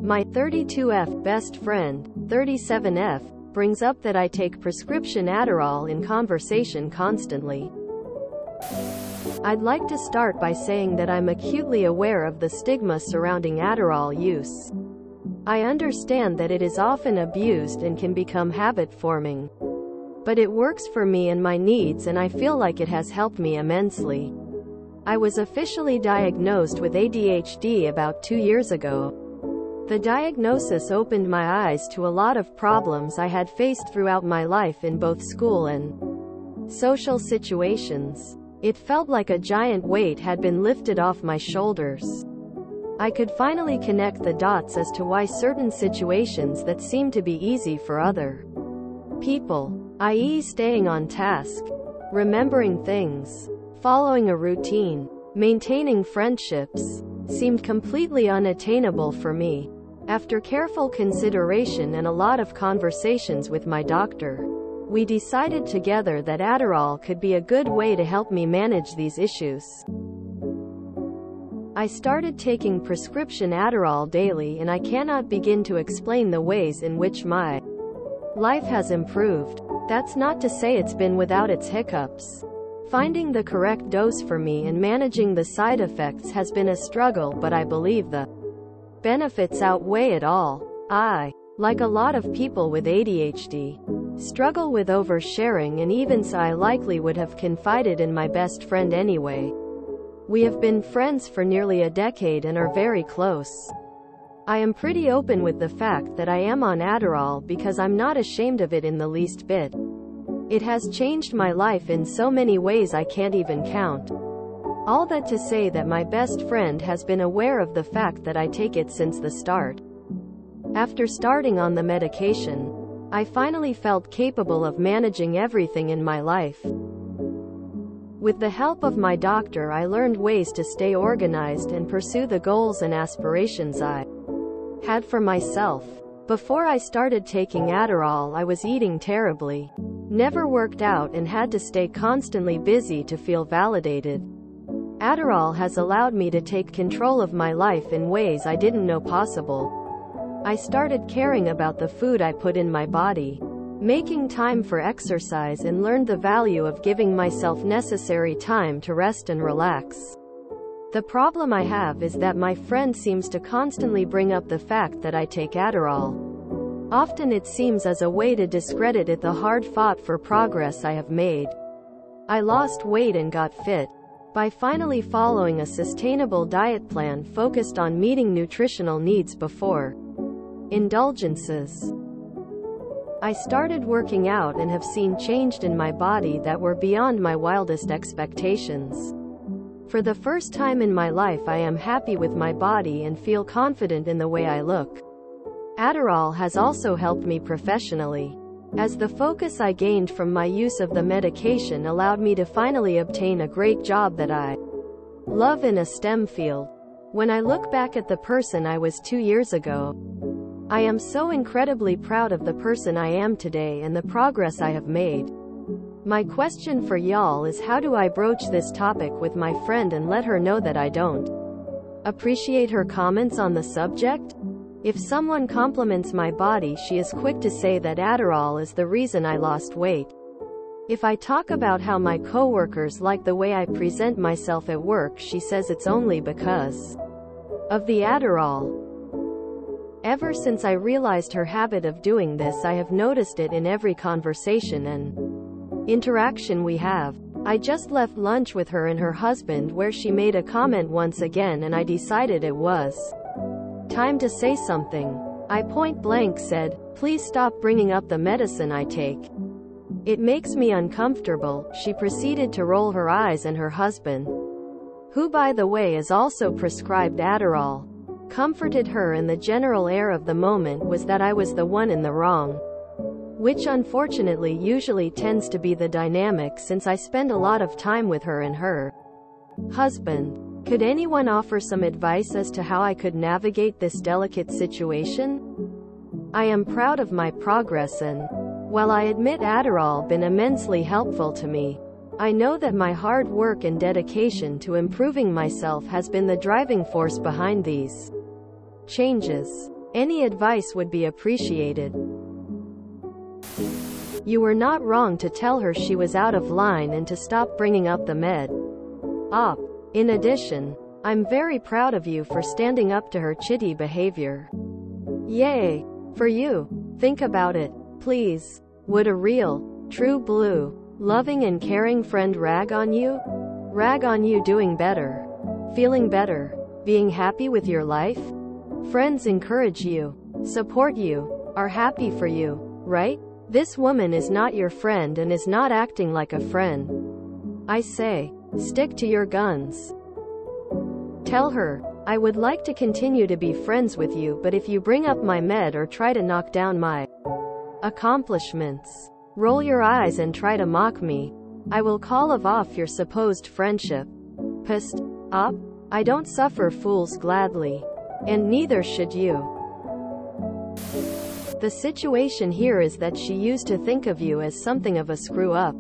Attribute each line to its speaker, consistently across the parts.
Speaker 1: My 32F best friend, 37F, brings up that I take prescription Adderall in conversation constantly. I'd like to start by saying that I'm acutely aware of the stigma surrounding Adderall use. I understand that it is often abused and can become habit-forming. But it works for me and my needs, and I feel like it has helped me immensely. I was officially diagnosed with ADHD about 2 years ago. The diagnosis opened my eyes to a lot of problems I had faced throughout my life in both school and social situations. It felt like a giant weight had been lifted off my shoulders. I could finally connect the dots as to why certain situations that seemed to be easy for other people, i.e. staying on task, remembering things, following a routine, maintaining friendships, seemed completely unattainable for me. After careful consideration and a lot of conversations with my doctor, we decided together that Adderall could be a good way to help me manage these issues. I started taking prescription Adderall daily, and I cannot begin to explain the ways in which my life has improved. That's not to say it's been without its hiccups. Finding the correct dose for me and managing the side effects has been a struggle, but I believe the benefits outweigh it all. I, like a lot of people with ADHD, struggle with oversharing, and even so I likely would have confided in my best friend anyway. We have been friends for nearly a decade and are very close. I am pretty open with the fact that I am on Adderall because I'm not ashamed of it in the least bit. It has changed my life in so many ways I can't even count. All that to say that my best friend has been aware of the fact that I take it since the start. After starting on the medication, I finally felt capable of managing everything in my life. With the help of my doctor, I learned ways to stay organized and pursue the goals and aspirations I had for myself. Before I started taking Adderall, I was eating terribly, never worked out, and had to stay constantly busy to feel validated. Adderall has allowed me to take control of my life in ways I didn't know possible. I started caring about the food I put in my body, making time for exercise, and learned the value of giving myself necessary time to rest and relax. The problem I have is that my friend seems to constantly bring up the fact that I take Adderall. Often it seems as a way to discredit the hard-fought-for progress I have made. I lost weight and got fit by finally following a sustainable diet plan focused on meeting nutritional needs before indulgences. I started working out and have seen changes in my body that were beyond my wildest expectations. For the first time in my life, I am happy with my body and feel confident in the way I look. Adderall has also helped me professionally, as the focus I gained from my use of the medication allowed me to finally obtain a great job that I love in a STEM field. When I look back at the person I was 2 years ago, I am so incredibly proud of the person I am today and the progress I have made. My question for y'all is, how do I broach this topic with my friend and let her know that I don't appreciate her comments on the subject? If someone compliments my body, she is quick to say that Adderall is the reason I lost weight. If I talk about how my coworkers like the way I present myself at work, she says it's only because of the Adderall. Ever since I realized her habit of doing this, I have noticed it in every conversation and interaction we have. I just left lunch with her and her husband where she made a comment once again, and I decided it was time to say something. I point blank said, "Please stop bringing up the medicine I take. It makes me uncomfortable." She proceeded to roll her eyes, and her husband, who by the way is also prescribed Adderall, comforted her, and the general air of the moment was that I was the one in the wrong, which unfortunately usually tends to be the dynamic since I spend a lot of time with her and her husband. Could anyone offer some advice as to how I could navigate this delicate situation? I am proud of my progress, and while I admit Adderall been immensely helpful to me, I know that my hard work and dedication to improving myself has been the driving force behind these changes. Any advice would be appreciated. You were not wrong to tell her she was out of line and to stop bringing up the med op. In addition, I'm very proud of you for standing up to her chitty behavior. Yay! For you. Think about it, please. Would a real, true blue, loving and caring friend rag on you? Rag on you doing better, feeling better, being happy with your life? Friends encourage you, support you, are happy for you, right? This woman is not your friend and is not acting like a friend. I say, stick to your guns. Tell her, I would like to continue to be friends with you, but if you bring up my med or try to knock down my accomplishments, roll your eyes and try to mock me, I will call off your supposed friendship. Pissed off? I don't suffer fools gladly. And neither should you. The situation here is that she used to think of you as something of a screw-up.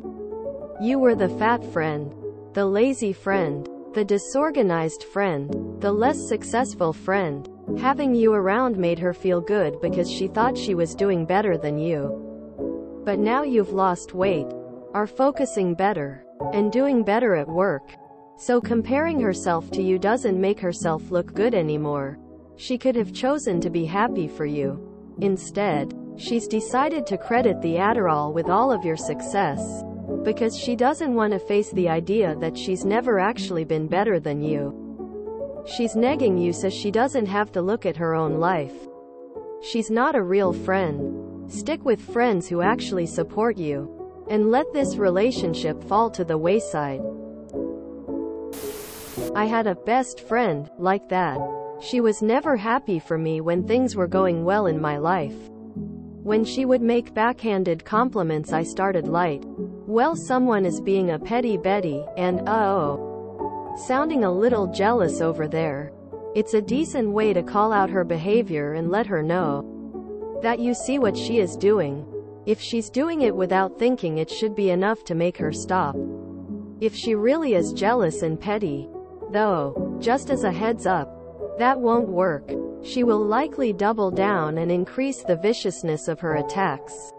Speaker 1: You were the fat friend, the lazy friend, the disorganized friend, the less successful friend. Having you around made her feel good because she thought she was doing better than you. But now you've lost weight, are focusing better, and doing better at work. So comparing herself to you doesn't make herself look good anymore. She could have chosen to be happy for you. Instead, she's decided to credit the Adderall with all of your success, because she doesn't want to face the idea that she's never actually been better than you. She's negging you so she doesn't have to look at her own life. She's not a real friend. Stick with friends who actually support you, and let this relationship fall to the wayside. I had a best friend like that. She was never happy for me when things were going well in my life. When she would make backhanded compliments, I started light. Well, someone is being a petty Betty, and sounding a little jealous over there. It's a decent way to call out her behavior and let her know that you see what she is doing. If she's doing it without thinking, it should be enough to make her stop. If she really is jealous and petty, though, just as a heads up, that won't work. She will likely double down and increase the viciousness of her attacks.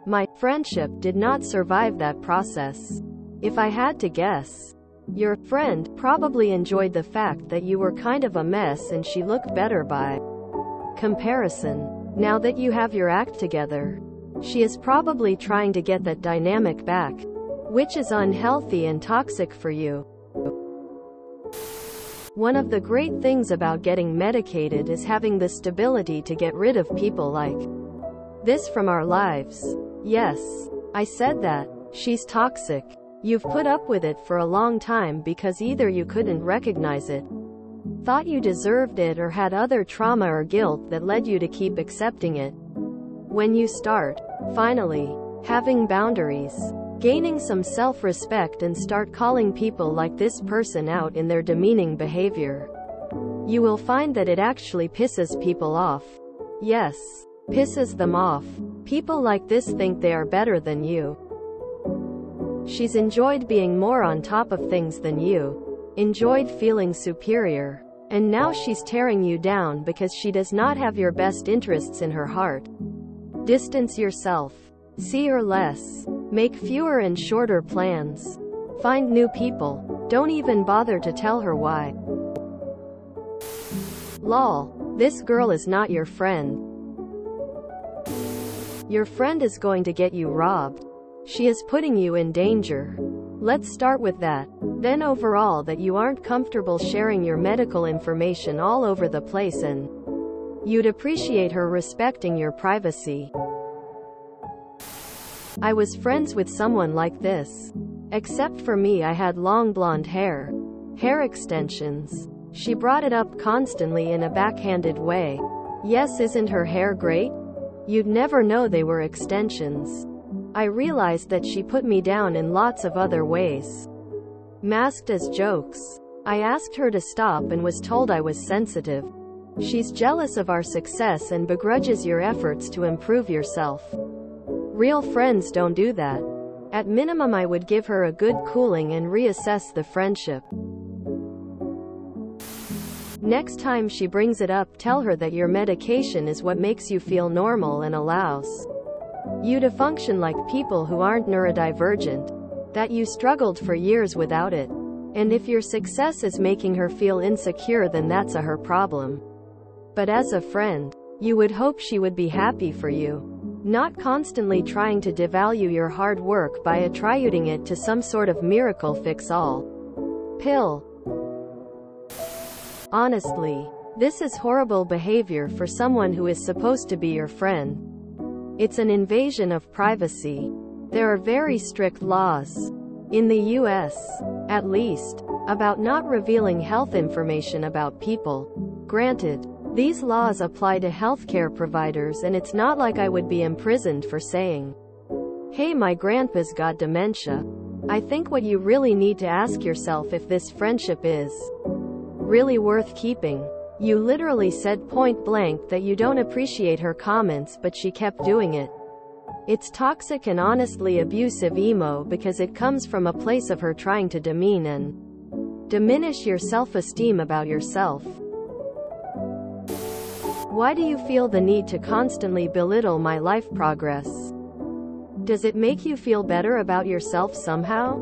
Speaker 1: My friendship did not survive that process. If I had to guess, your friend probably enjoyed the fact that you were kind of a mess and she looked better by comparison. Now that you have your act together, she is probably trying to get that dynamic back, which is unhealthy and toxic for you. One of the great things about getting medicated is having the stability to get rid of people like this from our lives. Yes, I said that. She's toxic. You've put up with it for a long time because either you couldn't recognize it, thought you deserved it, or had other trauma or guilt that led you to keep accepting it. When you start, finally, having boundaries, gaining some self-respect, and start calling people like this person out in their demeaning behavior, you will find that it actually pisses people off. Yes, pisses them off. People like this think they are better than you. She's enjoyed being more on top of things than you, enjoyed feeling superior, and now she's tearing you down because she does not have your best interests in her heart. Distance yourself. See her less. Make fewer and shorter plans. Find new people. Don't even bother to tell her why. Lol. This girl is not your friend. Your friend is going to get you robbed. She is putting you in danger. Let's start with that. Then overall, that you aren't comfortable sharing your medical information all over the place, and you'd appreciate her respecting your privacy. I was friends with someone like this. Except for me, I had long blonde hair. Hair extensions. She brought it up constantly in a backhanded way. Yes, isn't her hair great? You'd never know they were extensions. I realized that she put me down in lots of other ways, masked as jokes. I asked her to stop and was told I was sensitive. She's jealous of our success and begrudges your efforts to improve yourself. Real friends don't do that. At minimum, I would give her a good cooling and reassess the friendship. Next time she brings it up, tell her that your medication is what makes you feel normal and allows you to function like people who aren't neurodivergent, that you struggled for years without it. And if your success is making her feel insecure, then that's her problem. But as a friend, you would hope she would be happy for you, not constantly trying to devalue your hard work by attributing it to some sort of miracle fix-all pill. Honestly, this is horrible behavior for someone who is supposed to be your friend. It's an invasion of privacy. There are very strict laws, in the US, at least, about not revealing health information about people. Granted, these laws apply to healthcare providers, and it's not like I would be imprisoned for saying, "Hey, my grandpa's got dementia." I think what you really need to ask yourself if this friendship is really worth keeping. You literally said point blank that you don't appreciate her comments, but she kept doing it. It's toxic and honestly abusive emo, because it comes from a place of her trying to demean and diminish your self-esteem about yourself. Why do you feel the need to constantly belittle my life progress? Does it make you feel better about yourself somehow?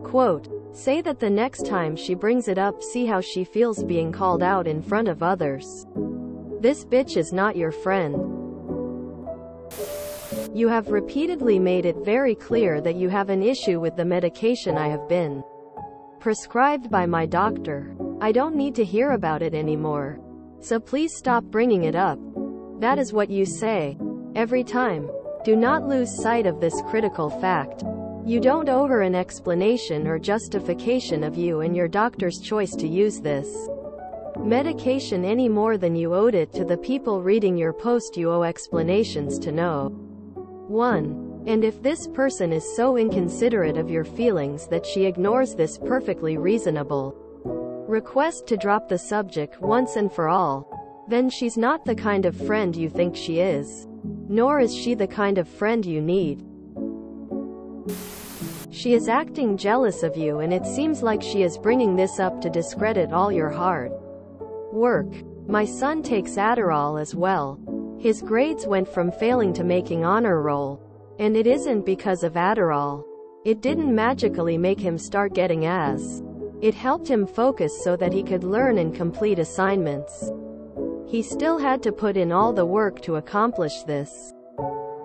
Speaker 1: Quote, say that the next time she brings it up, see how she feels being called out in front of others. This bitch is not your friend. You have repeatedly made it very clear that you have an issue with the medication I have been prescribed by my doctor. I don't need to hear about it anymore. So please stop bringing it up. That is what you say every time. Do not lose sight of this critical fact. You don't owe her an explanation or justification of you and your doctor's choice to use this medication any more than you owed it to the people reading your post you owe explanations to. No 1. And if this person is so inconsiderate of your feelings that she ignores this perfectly reasonable request to drop the subject once and for all, then she's not the kind of friend you think she is. Nor is she the kind of friend you need. She is acting jealous of you, and it seems like she is bringing this up to discredit all your hard work. My son takes Adderall as well. His grades went from failing to making honor roll. And it isn't because of Adderall. It didn't magically make him start getting A's. It helped him focus so that he could learn and complete assignments. He still had to put in all the work to accomplish this.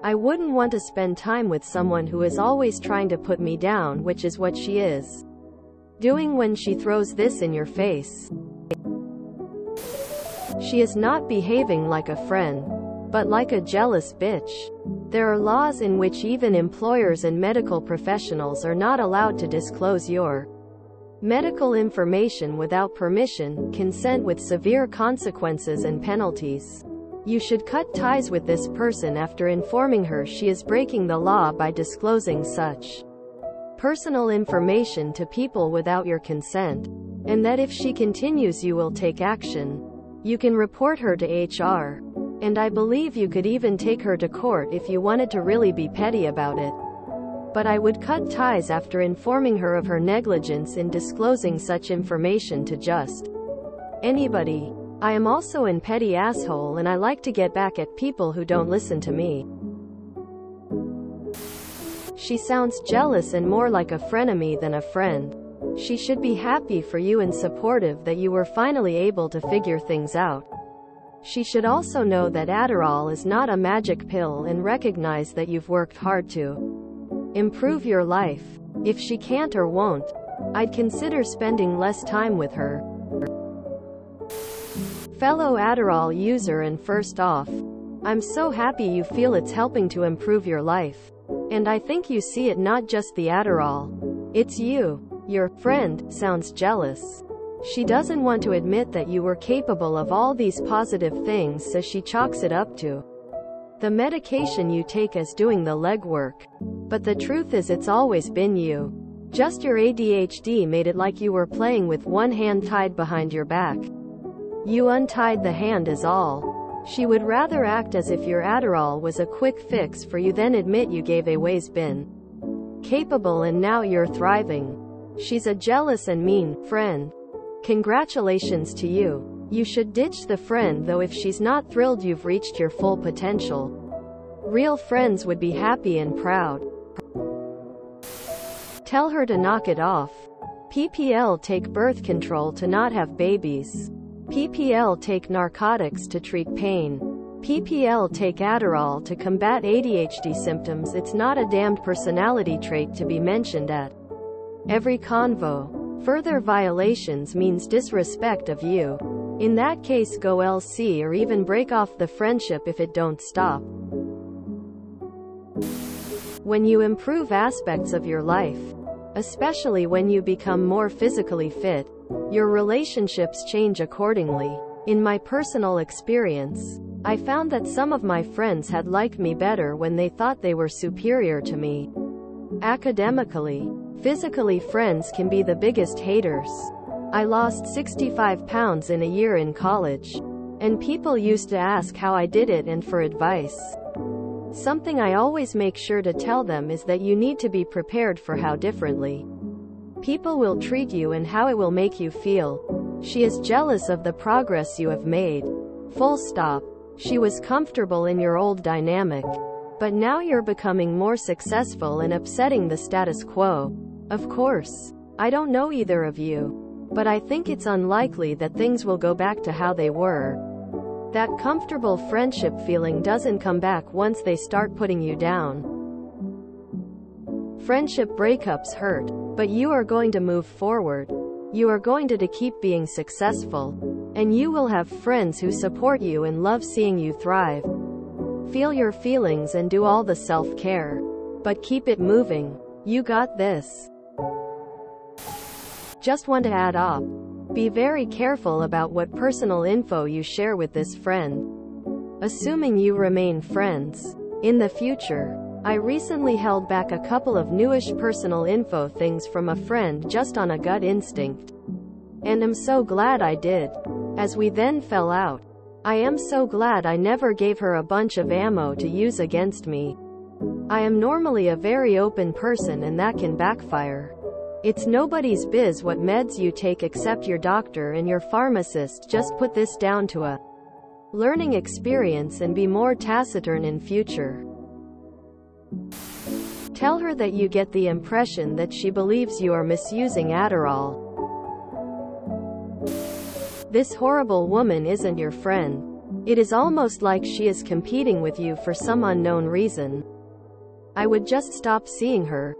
Speaker 1: I wouldn't want to spend time with someone who is always trying to put me down, which is what she is doing when she throws this in your face. She is not behaving like a friend, but like a jealous bitch. There are laws in which even employers and medical professionals are not allowed to disclose your medical information without permission, consent, with severe consequences and penalties. You should cut ties with this person after informing her she is breaking the law by disclosing such personal information to people without your consent, and that if she continues you will take action. You can report her to HR. And I believe you could even take her to court if you wanted to really be petty about it. But I would cut ties after informing her of her negligence in disclosing such information to just anybody. I am also an petty asshole, and I like to get back at people who don't listen to me. She sounds jealous and more like a frenemy than a friend. She should be happy for you and supportive that you were finally able to figure things out. She should also know that Adderall is not a magic pill and recognize that you've worked hard to improve your life. If she can't or won't, I'd consider spending less time with her. Fellow Adderall user, and first off, I'm so happy you feel it's helping to improve your life. And I think you see it not just the Adderall. It's you. Your friend sounds jealous. She doesn't want to admit that you were capable of all these positive things, so she chalks it up to the medication you take as doing the legwork. But the truth is it's always been you. Just your ADHD made it like you were playing with one hand tied behind your back. You untied the hand is all. She would rather act as if your Adderall was a quick fix for you than admit you gave always been capable and now you're thriving. She's a jealous and mean friend. Congratulations to you. You should ditch the friend though if she's not thrilled you've reached your full potential. Real friends would be happy and proud. Tell her to knock it off. PPL take birth control to not have babies. PPL take narcotics to treat pain. PPL take Adderall to combat ADHD symptoms. It's not a damned personality trait to be mentioned at every convo. Further violations means disrespect of you. In that case go LC or even break off the friendship if it don't stop. When you improve aspects of your life, especially when you become more physically fit, your relationships change accordingly. In my personal experience, I found that some of my friends had liked me better when they thought they were superior to me. Academically, physically friends can be the biggest haters. I lost 65 pounds in a year in college, and people used to ask how I did it and for advice. Something I always make sure to tell them is that you need to be prepared for how differently people will treat you and how it will make you feel. She is jealous of the progress you have made. Full stop. She was comfortable in your old dynamic, but now you're becoming more successful and upsetting the status quo. Of course, I don't know either of you, but I think it's unlikely that things will go back to how they were. That comfortable friendship feeling doesn't come back once they start putting you down. Friendship breakups hurt, but you are going to move forward. You are going to keep being successful, and you will have friends who support you and love seeing you thrive. Feel your feelings and do all the self-care, but keep it moving. You got this. Just want to add up. Be very careful about what personal info you share with this friend, assuming you remain friends in the future. I recently held back a couple of newish personal info things from a friend just on a gut instinct, and am so glad I did, as we then fell out. I am so glad I never gave her a bunch of ammo to use against me. I am normally a very open person and that can backfire. It's nobody's biz what meds you take except your doctor and your pharmacist. Just put this down to a learning experience and be more taciturn in future. Tell her that you get the impression that she believes you are misusing Adderall. This horrible woman isn't your friend. It is almost like she is competing with you for some unknown reason. I would just stop seeing her.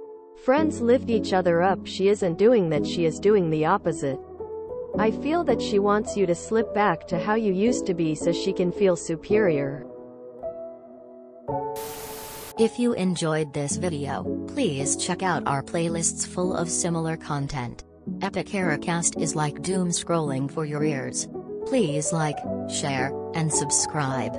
Speaker 1: Friends lift each other up. She isn't doing that, she is doing the opposite. I feel that she wants you to slip back to how you used to be so she can feel superior.
Speaker 2: If you enjoyed this video, please check out our playlists full of similar content. Epic Ericast is like doom scrolling for your ears. Please like, share, and subscribe.